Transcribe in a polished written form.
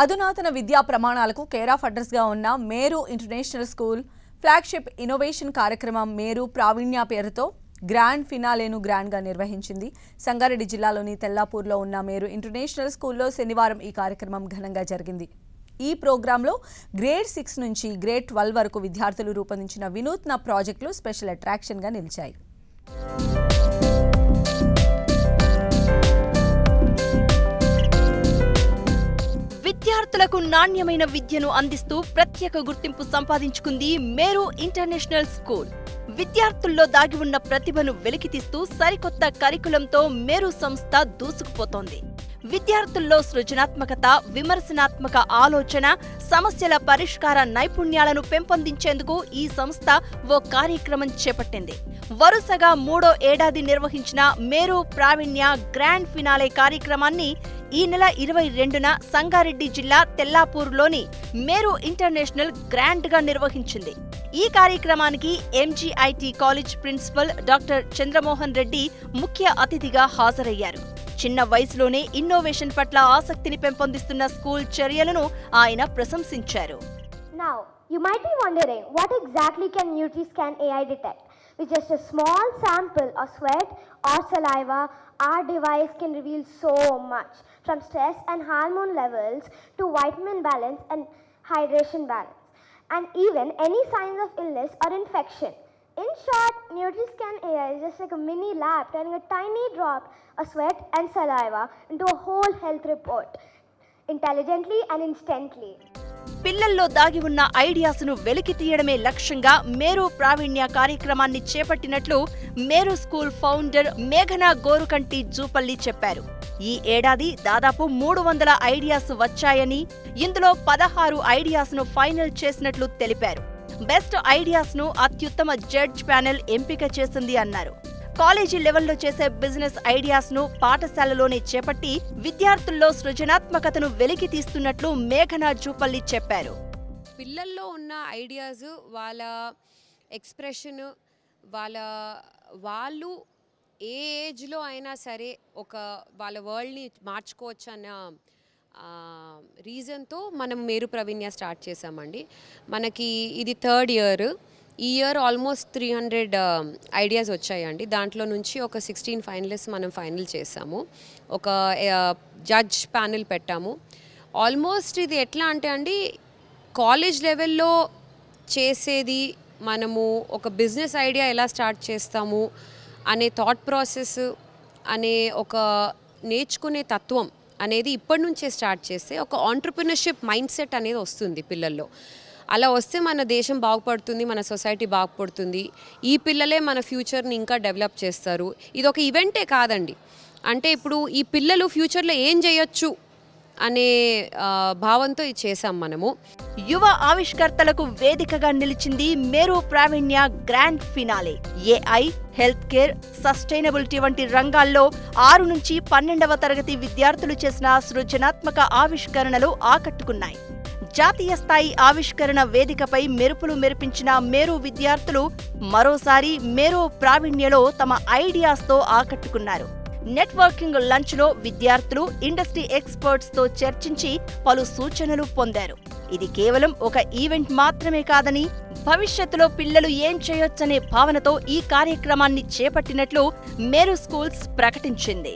అధునాతన విద్యా ప్రమాణాలకు కేర్ ఆఫ్ అడ్రస్ గా ఉన్న మేరు ఇంటర్నేషనల్ స్కూల్ ఫ్లాగ్షిప్ ఇన్నోవేషన్ కార్యక్రమం మేరు ప్రావీణ్య పేరుతో గ్రాండ్ ఫినాలేను గ్రాండ్ గా నిర్వహించింది. సంగారెడ్డి జిల్లాలోని తెల్లాపూర్లో ఉన్న మేరు ఇంటర్నేషనల్ స్కూల్లో శనివారం ఈ కార్యక్రమం ఘనంగా జరిగింది. ఈ ప్రోగ్రాంలో గ్రేడ్ 6 నుంచి గ్రేడ్ 12 వరకు విద్యార్థులు రూపొందించిన వినూత్న ప్రాజెక్టులు స్పెషల్ అట్రాక్షన్ గా నిలిచాయి. విద్యార్థులకు నాణ్యమైన విద్యను అందిస్తూ ప్రత్యేక గుర్తింపు సంపాదించుకుంది మేరు ఇంటర్నేషనల్ స్కూల్. విద్యార్థుల్లో దాగి ఉన్న ప్రతిభను వెలికితీస్తూ సరికొత్త కరికులంతో మేరు సంస్థ దూసుకుపోతోంది. విద్యార్థుల్లో సృజనాత్మకత, విమర్శనాత్మక ఆలోచన, సమస్యల పరిష్కార నైపుణ్యాలను పెంపొందించేందుకు ఈ సంస్థ ఓ కార్యక్రమం చేపట్టింది. వరుసగా 3వ ఏడాది నిర్వహించిన మేరు ప్రావీణ్య గ్రాండ్ ఫినాలే కార్యక్రమాన్ని ఈ నెల 22న సంగారెడ్డి జిల్లా తెల్లాపూర్లోని మేరు ఇంటర్నేషనల్ గ్రాండ్ గా నిర్వహించింది. ఈ కార్యక్రమానికి MGIT college principal doctor Chandramohan Reddy ముఖ్య అతిథిగా హాజరయ్యారు. చిన్న వయసులోనే ఇన్నోవేషన్ పట్ల ఆసక్తిని పెంపొందిస్తున్న స్కూల్ చర్యలను ఆయన ప్రశంసించారు. Now, you might be wondering what exactly can NutriScan AI detect? With just a small sample of sweat or saliva, our device can reveal so much, from stress and hormone levels to vitamin balance and hydration balance, and even any signs of illness or infection. In short, NutriScan AI is just like a mini lab turning a tiny drop of sweat and saliva into a whole health report, intelligently and instantly. పిల్లల్లో దాగి ఉన్న ఐడియాస్ను వెలికి తీయడమే లక్ష్యంగా మేరు ప్రావీణ్య కార్యక్రమాన్ని చేపట్టినట్లు మేరు school founder మేఘనా గోరుకంటి జూపల్లి చెప్పారు. ఈ ఏడాది దాదాపు 300 ఐడియాస్ వచ్చాయని, ఇందులో 16 ఐడియాస్ను ఫైనల్ చేసినట్లు తెలిపారు. బెస్ట్ ఐడియాస్ను అత్యుత్తమ జడ్జ్ ప్యానెల్ ఎంపిక చేసింది అన్నారు. కాలేజీ లెవెల్లో చేసే బిజినెస్ ఐడియాస్ను పాఠశాలలోనే చేపట్టి విద్యార్థుల్లో సృజనాత్మకతను వెలికి తీస్తున్నట్లు మేఘనా జూపల్లి చెప్పారు. పిల్లల్లో ఉన్న ఐడియాస్, వాళ్ళ ఎక్స్ప్రెషన్, వాళ్ళు ఏ ఏజ్లో అయినా సరే వాళ్ళ వరల్డ్ని మార్చుకోవచ్చు అన్న రీజన్తో మనం మేరు ప్రావీణ్య స్టార్ట్ చేసామండి. మనకి ఇది 3rd ఇయర్. ఈ ఇయర్ ఆల్మోస్ట్ 300 ఐడియాస్ వచ్చాయండి. దాంట్లో నుంచి ఒక 16 ఫైనలిస్ట్ మనం ఫైనల్ చేసాము. ఒక జడ్జ్ ప్యానెల్ పెట్టాము. ఆల్మోస్ట్ ఇది ఎట్లా అంటే అండి, కాలేజ్ లెవెల్లో చేసేది మనము ఒక బిజినెస్ ఐడియా ఎలా స్టార్ట్ చేస్తాము అనే థాట్ ప్రాసెస్, అనే ఒక నేర్చుకునే తత్వం అనేది ఇప్పటి నుంచే స్టార్ట్ చేస్తే ఒక ఆంటర్‌ప్రెన్యూర్‌షిప్ మైండ్ సెట్ అనేది వస్తుంది పిల్లల్లో. అలా వస్తే మన దేశం బాగుపడుతుంది, మన సొసైటీ బాగుపడుతుంది. ఈ పిల్లలే మన ఫ్యూచర్ని ఇంకా డెవలప్ చేస్తారు. ఇది ఒక ఈవెంటే కాదండి, అంటే ఇప్పుడు ఈ పిల్లలు ఫ్యూచర్లో ఏం చేయొచ్చు అనే భావంతో ఇది చేసాం మనము. యువ ఆవిష్కర్తలకు వేదికగా నిలిచింది Meru Praveenya grand finale. AI, health care, sustainability వంటి రంగాల్లో 6 నుంచి 12వ తరగతి విద్యార్థులు చేసిన సృజనాత్మక ఆవిష్కరణలు ఆకట్టుకున్నాయి. జాతీయ స్థాయి ఆవిష్కరణ వేదికపై మెరుపులు మెరిపించిన మేరు విద్యార్థులు మరోసారి మేరు ప్రావీణ్యలో తమ ఐడియాస్తో ఆకట్టుకున్నారు. నెట్వర్కింగ్ లంచ్లో విద్యార్థులు ఇండస్ట్రీ ఎక్స్పర్ట్స్తో చర్చించి పలు సూచనలు పొందారు. ఇది కేవలం ఒక ఈవెంట్ మాత్రమే కాదని, భవిష్యత్తులో పిల్లలు ఏం చేయొచ్చనే భావనతో ఈ కార్యక్రమాన్ని చేపట్టినట్లు మేరు స్కూల్స్ ప్రకటించింది.